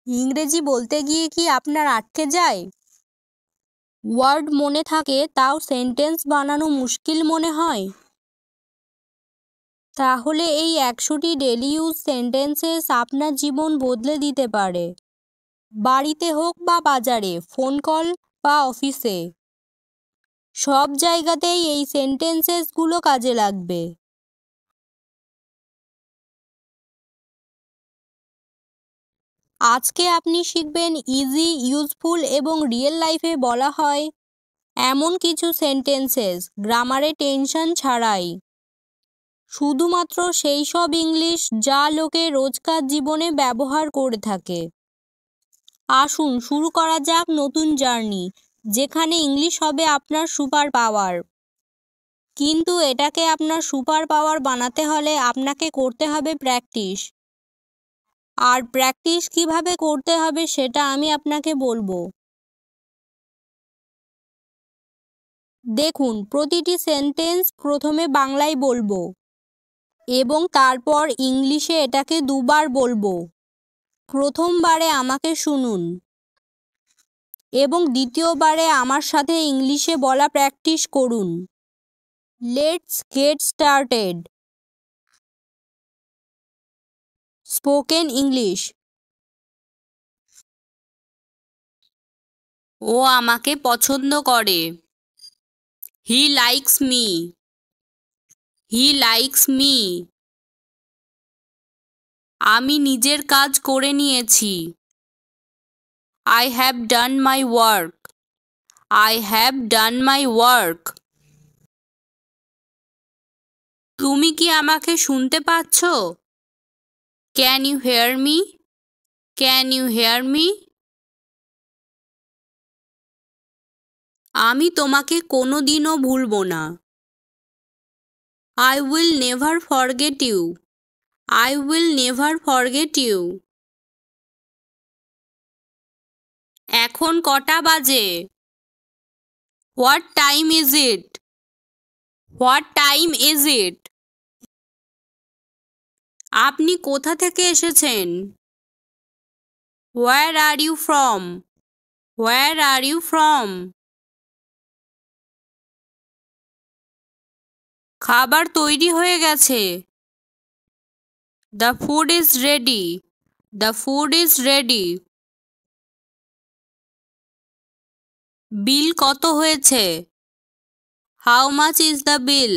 ইংরেজি বলতে গিয়ে কি আপনার আটকে যায়? ওয়ার্ড মনে থাকে তাও সেন্টেন্স বানানো মুশকিল মনে হয়? তাহলে এই 100টি ডেলি ইউজ সেন্টেন্সেস আপনার জীবন বদলে দিতে পারে। বাড়িতে হোক বা বাজারে, ফোন কল বা অফিসে, সব জায়গাতেই এই সেন্টেন্সেসগুলো কাজে লাগবে। আজকে আপনি শিখবেন ইজি, ইউজফুল এবং রিয়েল লাইফে বলা হয় এমন কিছু সেন্টেন্সেস গ্রামারে টেনশন ছাড়াই। শুধুমাত্র সেই সব ইংলিশ যা লোকে রোজকার জীবনে ব্যবহার করে থাকে। আসুন শুরু করা যাক নতুন জার্নি, যেখানে ইংলিশ হবে আপনার সুপার পাওয়ার। কিন্তু এটাকে আপনার সুপার পাওয়ার বানাতে হলে আপনাকে করতে হবে প্র্যাকটিস। আর প্র্যাকটিস কিভাবে করতে হবে সেটা আমি আপনাকে বলবো। দেখুন, প্রতিটি সেন্টেন্স প্রথমে বাংলায় বলবো এবং তারপর ইংলিশে এটাকে দুবার বলবো। প্রথমবারে আমাকে শুনুন এবং দ্বিতীয়বারে আমার সাথে ইংলিশে বলা প্র্যাকটিস করুন। Let's get started. Spoken English. ও আমাকে পছন্দ করে। He likes me. He likes me. আমি নিজের কাজ করে নিয়েছি। I have done my work. I have done my work. তুমি কি আমাকে শুনতে পাচ্ছ? Can you hear me? Can you hear me? আমি তোমাকে কোনোদিনও ভুলব না। I will never forget you. I will never forget you. এখন কটা বাজে? What time is it? What time is it? আপনি কোথা থেকে এসেছেন? Where are you from? Where are you from? খাবার তৈরি হয়ে গেছে। The food is ready. The food is ready. বিল কত হয়েছে? How much is the bill?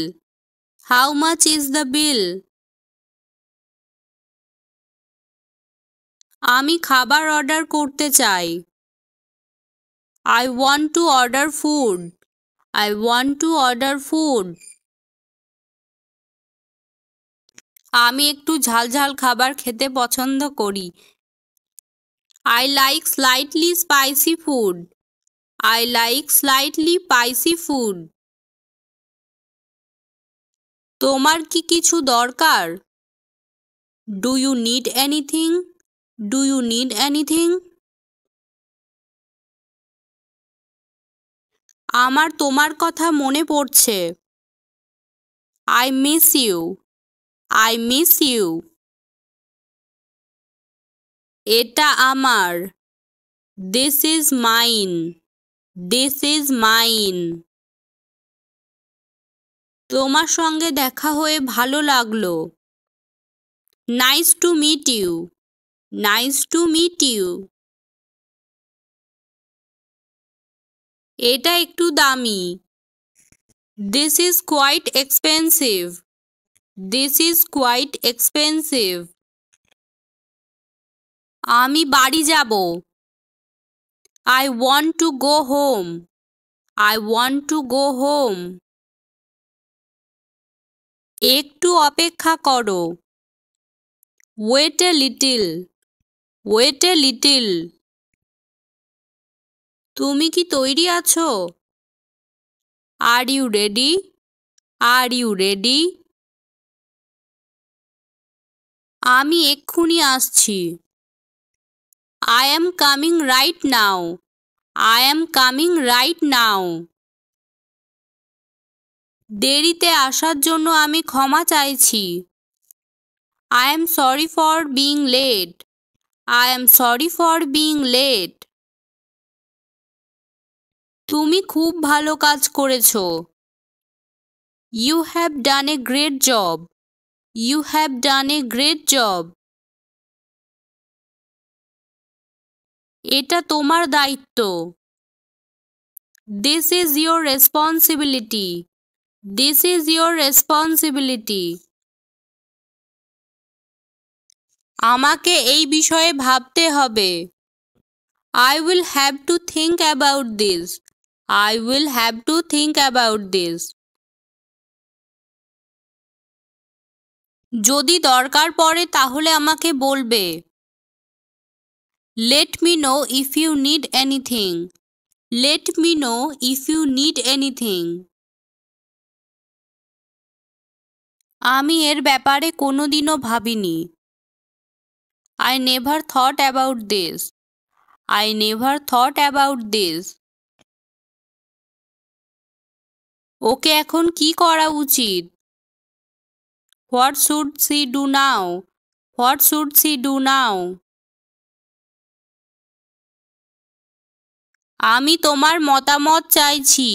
How much is the bill? আমি খাবার অর্ডার করতে চাই। I want to order food. I want to order food. আমি একটু ঝালঝাল খাবার খেতে পছন্দ করি। I like slightly spicy food. I like slightly spicy food. তোমার কি কিছু দরকার? Do you need anything? Do you need anything? আমার তোমার কথা মনে পড়ছে। I miss you. I miss you. এটা আমার। This is mine. This is mine. তোমার সঙ্গে দেখা হয়ে ভালো লাগলো। Nice to meet you. Nice to meet you. এটা একটু দামি। This is quite expensive. This is quite expensive. আমি বাড়ি যাব। I want to go home. I want to go home. একটু অপেক্ষা করো। Wait a little. Wait a little. তুমি কি তৈরি আছো? Are you ready? Are you ready? আমি এক্ষুনি আসছি। I am coming right now. I am coming right now. দেরিতে আসার জন্য আমি ক্ষমা চাইছি। I am sorry for being late. I am sorry for being late. তুমি খুব ভালো কাজ করেছো। You have done a great job. You have done a great job. এটা তোমার দায়িত্ব। This is your responsibility. This is your responsibility. আমাকে এই বিষয়ে ভাবতে হবে। I will have to think about this. I will have to think about this. যদি দরকার পড়ে তাহলে আমাকে বলবে। Let me know if you need anything. Let me know if you need anything. আমি এর ব্যাপারে কোনোদিনও ভাবিনি। I never thought about this. I never thought about this. ওকে এখন কি করা উচিত? What should she do now? What should she do now? আমি তোমার মতামত চাইছি।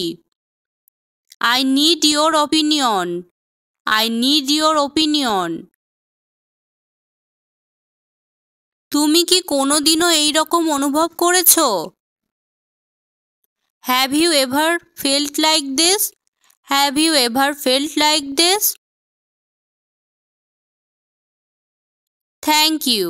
I need your opinion. I need your opinion. তুমি কি কোনোদিনও এই রকম অনুভব করেছো? Have you ever felt like this? Have you ever felt like this? Thank you.